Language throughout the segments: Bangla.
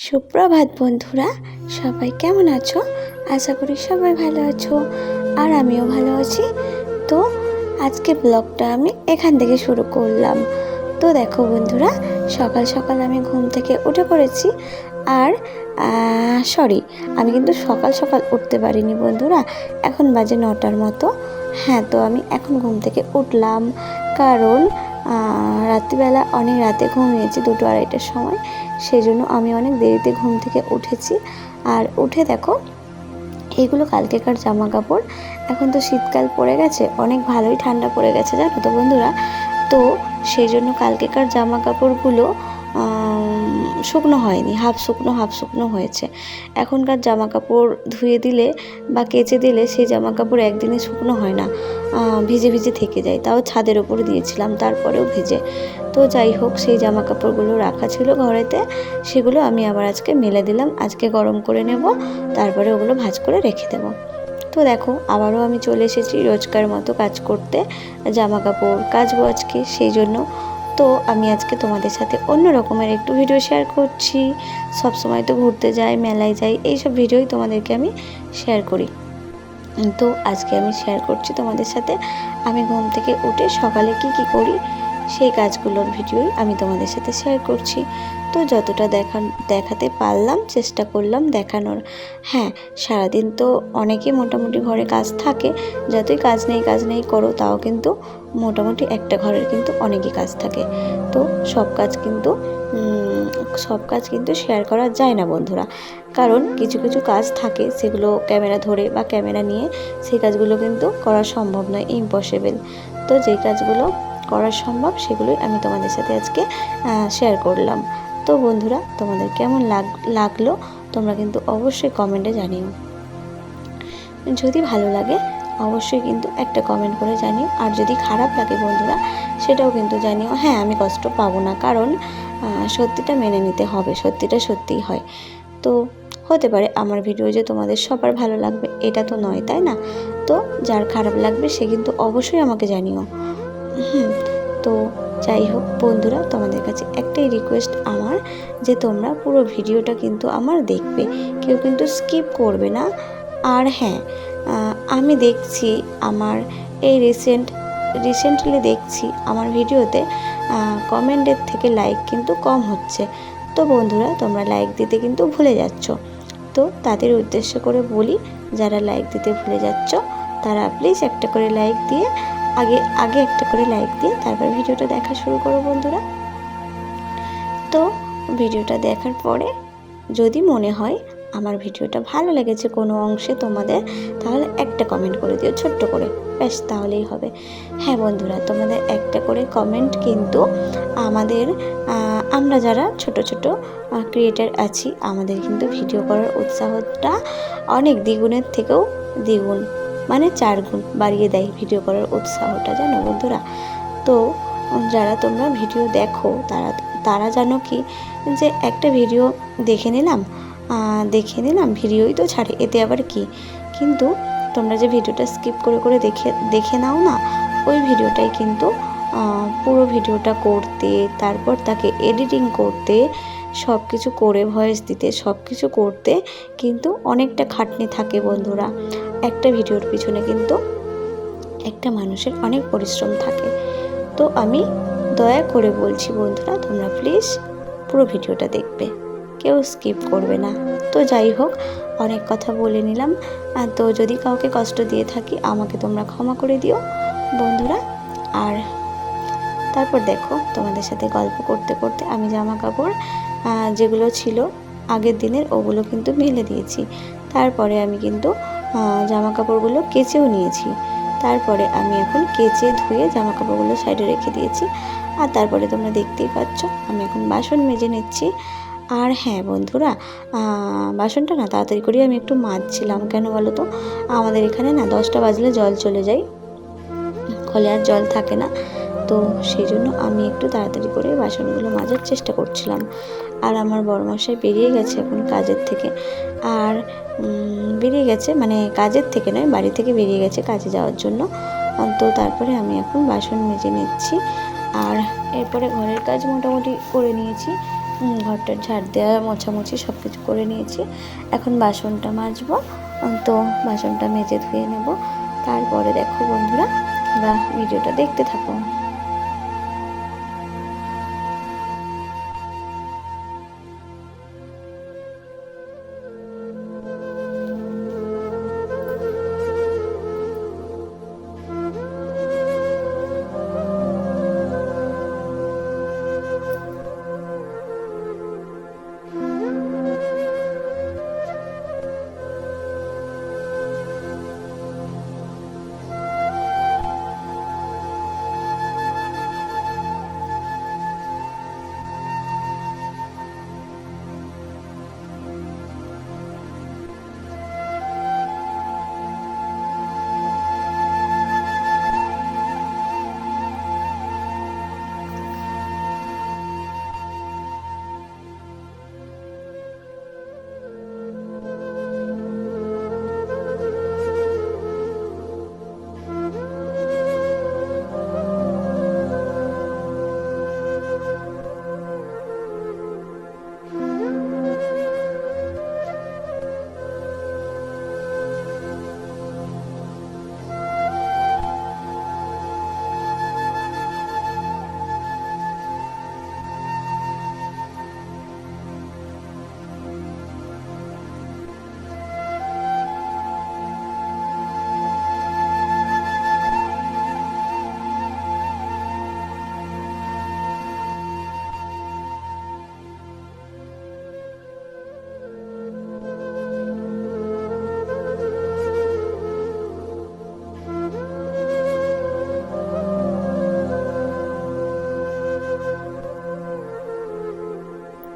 সুপ্রভাত বন্ধুরা, সবাই কেমন আছো? আশা করি সবাই ভালো আছো, আর আমিও ভালো আছি। তো আজকে ব্লগটা আমি এখান থেকে শুরু করলাম। তো দেখো বন্ধুরা, সকাল সকাল আমি ঘুম থেকে উঠে পড়েছি। আর আমি কিন্তু সকাল সকাল উঠতে পারিনি বন্ধুরা, এখন বাজে 9টার মতো। হ্যাঁ, তো আমি এখন ঘুম থেকে উঠলাম কারণ রাত্রিবেলা অনেক রাতে ঘুমিয়েছি, 2-2:30টার সময়। সেই জন্য আমি অনেক দেরিতে ঘুম থেকে উঠেছি। আর উঠে দেখো, এগুলো কালকেকার জামা কাপড়। এখন তো শীতকাল পড়ে গেছে, অনেক ভালোই ঠান্ডা পড়ে গেছে জানো তো বন্ধুরা। তো সেই জন্য কালকেকার জামা কাপড়গুলো শুকনো হয়নি, হাফ শুকনো হয়েছে। এখনকার জামা কাপড় ধুয়ে দিলে বা কেচে দিলে সেই জামা কাপড় একদিনে শুকনো হয় না, ভিজে ভিজে থেকে যায়। তাও ছাদের ওপর দিয়েছিলাম, তারপরেও ভিজে। তো যাই হোক, সেই জামা কাপড়গুলো রাখা ছিল ঘরেতে, সেগুলো আমি আবার আজকে মেলে দিলাম। আজকে গরম করে নেব, তারপরে ওগুলো ভাঁজ করে রেখে দেবো। তো দেখো, আবারও আমি চলে এসেছি রোজকার মতো কাজ করতে, জামা কাপড় কাচবো আজকে, সেই জন্য। তো আমি আজকে তোমাদের সাথে অন্য রকমের একটু ভিডিও শেয়ার করছি। সব সময় তো ঘুরতে যাই, মেলায় যাই, এইসব ভিডিওই তোমাদেরকে আমি শেয়ার করি। তো আজকে আমি শেয়ার করছি তোমাদের সাথে আমি ঘুম থেকে উঠে সকালে কি করি, সেই কাজগুলোর ভিডিওই আমি তোমাদের সাথে শেয়ার করছি। তো যতটা দেখাতে পারলাম চেষ্টা করলাম দেখানোর। হ্যাঁ, সারাদিন তো অনেকেই মোটামুটি ঘরে কাজ থাকে, যতই কাজ নেই করো, তাও কিন্তু মোটামুটি একটা ঘরের কিন্তু অনেকই কাজ থাকে। তো সব কাজ কিন্তু শেয়ার করা যায় না বন্ধুরা, কারণ কিছু কিছু কাজ থাকে সেগুলো ক্যামেরা ধরে বা ক্যামেরা নিয়ে সেই কাজগুলো কিন্তু করা সম্ভব নয়, ইম্পসিবল। তো যেই কাজগুলো করা সম্ভব সেগুলোই আমি তোমাদের সাথে আজকে শেয়ার করলাম। তো বন্ধুরা, তোমাদের কেমন লাগলো তোমরা কিন্তু অবশ্যই কমেন্টে জানিও। যদি ভালো লাগে অবশ্যই কিন্তু একটা কমেন্ট করে জানিও, আর যদি খারাপ লাগে বন্ধুরা সেটাও কিন্তু জানিও। হ্যাঁ, আমি কষ্ট পাবো না, কারণ সত্যিটা মেনে নিতে হবে, সত্যিটা সত্যিই হয়। তো হতে পারে আমার ভিডিও যে তোমাদের সবার ভালো লাগবে এটা তো নয়, তাই না? তো যার খারাপ লাগবে সে কিন্তু অবশ্যই আমাকে জানিও। তো যাই হোক বন্ধুরা, তোমাদের কাছে একটাই রিকোয়েস্ট আমার, যে তোমরা পুরো ভিডিওটা কিন্তু আমার দেখবে, কেউ কিন্তু স্কিপ করবে না। আর হ্যাঁ, আমি দেখছি আমার এই রিসেন্টলি দেখছি আমার ভিডিওতে কমেন্টের থেকে লাইক কিন্তু কম হচ্ছে। তো বন্ধুরা, তোমরা লাইক দিতে কিন্তু ভুলে যাচ্ছ। তো তাদের উদ্দেশ্য করে বলি, যারা লাইক দিতে ভুলে যাচ্ছ তারা প্লিজ একটা করে লাইক দিয়ে আগে একটা করে লাইক দিয়ে তারপর ভিডিওটা দেখা শুরু করো বন্ধুরা। তো ভিডিওটা দেখার পরে যদি মনে হয় আমার ভিডিওটা ভালো লেগেছে কোনো অংশে তোমাদের, তাহলে একটা কমেন্ট করে দিও ছোট্ট করে, ব্যাস, তাহলেই হবে। হ্যাঁ বন্ধুরা, তোমাদের একটা করে কমেন্ট কিন্তু আমরা যারা ছোট ক্রিয়েটার আছি, আমাদের কিন্তু ভিডিও করার উৎসাহটা অনেক দ্বিগুণের থেকেও দ্বিগুণ, মানে 4 গুণ বাড়িয়ে দেয় ভিডিও করার উৎসাহটা, জানো বন্ধুরা। তো যারা তোমরা ভিডিও দেখো তারা জানো কি, যে একটা ভিডিও দেখে নিলাম ভিডিওই তো ছাড়ে, এতে আবার কি। কিন্তু তোমরা যে ভিডিওটা স্কিপ করে দেখে নাও না, ওই ভিডিওটাই কিন্তু পুরো ভিডিওটা করতে, তারপর তাকে এডিটিং করতে, সব কিছু করে ভয়েস দিতে, সব কিছু করতে কিন্তু অনেকটা খাটনি থাকে বন্ধুরা। একটা ভিডিওর পিছনে কিন্তু একটা মানুষের অনেক পরিশ্রম থাকে। তো আমি দয়া করে বলছি বন্ধুরা, তোমরা প্লিজ পুরো ভিডিওটা দেখবে, কেউ স্কিপ করবে না। তো যাই হোক, অনেক কথা বলে নিলাম। তো যদি কাউকে কষ্ট দিয়ে থাকি আমাকে তোমরা ক্ষমা করে দিও বন্ধুরা। আর তারপর দেখো, তোমাদের সাথে গল্প করতে করতে আমি জামা কাপড় যেগুলো ছিল আগের দিনের ওগুলো কিন্তু মেলে দিয়েছি। তারপরে আমি কিন্তু জামা কাপড়গুলো কেচেও নিয়েছি। তারপরে আমি এখন কেচে ধুয়ে জামা কাপড়গুলো সাইডে রেখে দিয়েছি। আর তারপরে তোমরা দেখতেই পাচ্ছ আমি এখন বাসন মেজে নিচ্ছি। আর হ্যাঁ বন্ধুরা, বাসনটা না তাড়াতাড়ি করে আমি একটু মাজছিলাম, কেন বলো তো, আমাদের এখানে না 10টা বাজলে জল চলে যায়, কলে আর জল থাকে না। তো সেই জন্য আমি একটু তাড়াতাড়ি করে বাসনগুলো মাজার চেষ্টা করছিলাম। আর আমার বড়মশাই বেরিয়ে গেছে এখন কাজের থেকে, আর বেরিয়ে গেছে মানে কাজের থেকে নয়, বাড়ি থেকে বেরিয়ে গেছে কাজে যাওয়ার জন্য। তো তারপরে আমি এখন বাসন মেজে নিচ্ছি। আর এরপরে ঘরের কাজ মোটামুটি করে নিয়েছি। ঘরটা ঝাড় দেওয়া মোছামুছি সব কিছু করে নিয়েছি। এখন বাসনটা মাজবো, তো বাসনটা মেজে ধুয়ে নেব। তারপরে দেখো বন্ধুরা, তোমরা ভিডিওটা দেখতে থাকো।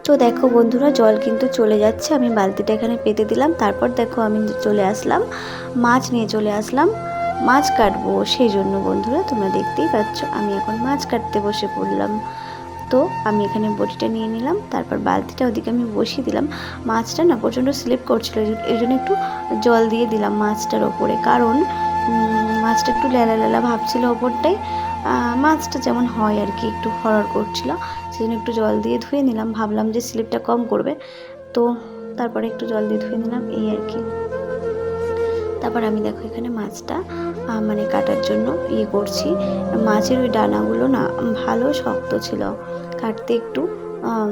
তো দেখো বন্ধুরা, জল কিন্তু চলে যাচ্ছে। আমি বালতিটা এখানে পেতে দিলাম। তারপর দেখো আমি চলে আসলাম, মাছ নিয়ে চলে আসলাম। মাছ কাটবো, সেই জন্য বন্ধুরা তোমরা দেখতেই পাচ্ছ আমি এখন মাছ কাটতে বসে পড়লাম। তো আমি এখানে বটিটা নিয়ে নিলাম, তারপর বালতিটা ওদিকে আমি বসিয়ে দিলাম। মাছটা না প্রচণ্ড স্লিপ করছিল, এই জন্য একটু জল দিয়ে দিলাম মাছটার ওপরে, কারণ মাছটা একটু লেলা লেলা ভাবছিল ওপরটাই। মাছটা যেমন হয় আর কি, একটু হরহর করছিল, সেই জন্য একটু জল দিয়ে ধুয়ে নিলাম। ভাবলাম যে স্লিপটা কম করবে, তো তারপরে একটু জল দিয়ে ধুয়ে নিলাম, এই আর কি। তারপর আমি দেখো এখানে মাছটা মানে কাটার জন্য করছি। মাছের ওই ডানাগুলো না ভালো শক্ত ছিল, কাটতে একটু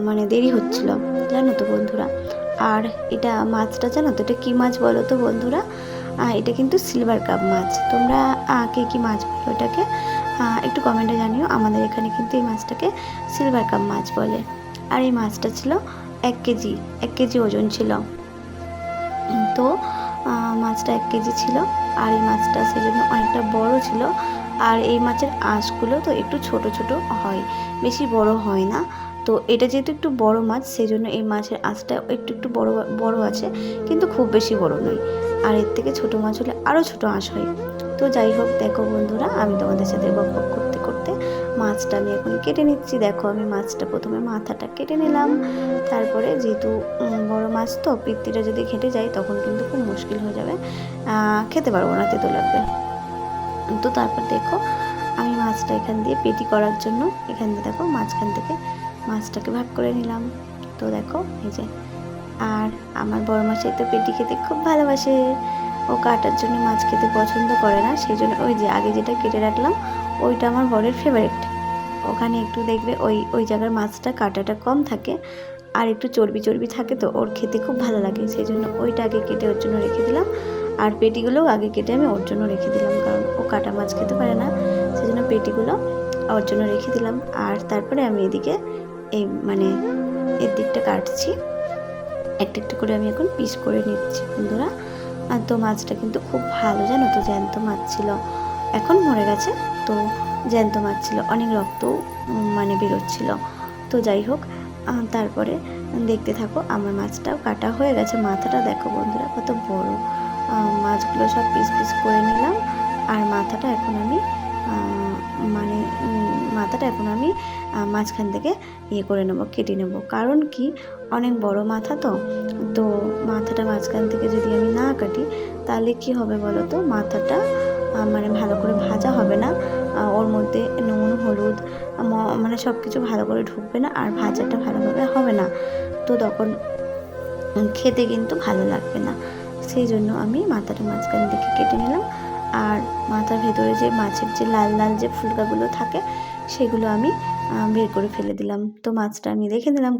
মানে দেরি হচ্ছিল, জানো তো বন্ধুরা। আর এটা মাছটা জানো তো এটা কী মাছ বলো তো বন্ধুরা? এটা কিন্তু সিলভার কাপ মাছ। তোমরা কে কী মাছ বলো এটাকে একটু কমেন্টে জানিও। আমাদের এখানে কিন্তু এই মাছটাকে সিলভার কাপ মাছ বলে। আর এই মাছটা ছিল 1 কেজি ওজন ছিল। তো মাছটা 1 কেজি ছিল, আর এই মাছটা সেজন্য অনেকটা বড় ছিল। আর এই মাছের আঁশগুলো তো একটু ছোট ছোট হয়, বেশি বড় হয় না। তো এটা যেহেতু একটু বড় মাছ, সেই জন্য এই মাছের আঁশটা একটু একটু বড় বড় আছে, কিন্তু খুব বেশি বড় নয়। আর এর থেকে ছোট মাছ হলে আরও ছোট আঁশ হয়। তো যাই হোক, দেখো বন্ধুরা, আমি তোমাদের সাথে বকবক করতে করতে মাছটা আমি এখন কেটে নিচ্ছি। দেখো আমি মাছটা প্রথমে মাথাটা কেটে নিলাম। তারপরে যেহেতু বড় মাছ তো পিত্তিটা যদি ঘেটে যায় তখন কিন্তু খুব মুশকিল হয়ে যাবে, খেতে পারবো না, তেতো লাগবে। তো তারপর দেখো আমি মাছটা এখান দিয়ে পেটি করার জন্য এখান দিয়ে দেখো মাঝখান থেকে মাছটাকে ভাগ করে নিলাম। তো দেখো এই যে, আর আমার বড় মাছাই তো পেটি খেতে খুব ভালোবাসে। ও কাটার জন্য মাছ খেতে পছন্দ করে না, সেই জন্য ওই যে আগে যেটা কেটে রাখলাম ওইটা আমার বরের ফেভারিট। ওখানে একটু দেখবে ওই ওই জায়গার মাছটা কাটাটা কম থাকে, আর একটু চর্বি চর্বি থাকে, তো ওর খেতে খুব ভালো লাগে, সেই জন্য ওইটা আগে কেটে ওর জন্য রেখে দিলাম। আর পেটিগুলোও আগে কেটে আমি ওর জন্য রেখে দিলাম, কারণ ও কাটা মাছ খেতে পারে না, সেই জন্য পেটিগুলো ওর জন্য রেখে দিলাম। আর তারপরে আমি এদিকে এই মানে এর দিকটা কাটছি, একটা একটা করে আমি এখন পিস করে নিচ্ছি বন্ধুরা। আর তো মাছটা কিন্তু খুব ভালো, জানো তো, জ্যান্ত মাছ ছিল, এখন মরে গেছে। তো জ্যান্ত মাছ ছিল, অনেক রক্ত মানে বেরোচ্ছিল। তো যাই হোক, তারপরে দেখতে থাকো, আমার মাছটাও কাটা হয়ে গেছে। মাথাটা দেখো বন্ধুরা কত বড়। মাছগুলো সব পিস পিস করে নিলাম। আর মাথাটা এখন আমি মানে মাথাটা এখন আমি মাঝখান থেকে করে নেবো, কেটে নেবো। কারণ কি, অনেক বড় মাথা তো, তো মাথাটা মাঝখান থেকে যদি আমি না কাটি তাহলে কি হবে বলো তো, মাথাটা মানে ভালো করে ভাজা হবে না, ওর মধ্যে নুন হলুদ মানে সব কিছু ভালো করে ঢুকবে না, আর ভাজাটা ভালোভাবে হবে না, তো তখন খেতে কিন্তু ভালো লাগবে না। সেই জন্য আমি মাথাটা মাঝখান থেকে কেটে নিলাম, আর মাথার ভেতরে যে মাছের যে লাল লাল যে ফুলকাগুলো থাকে সেগুলো আমি বের করে ফেলে দিলাম। তো মাছটা আমি রেখে দিলাম।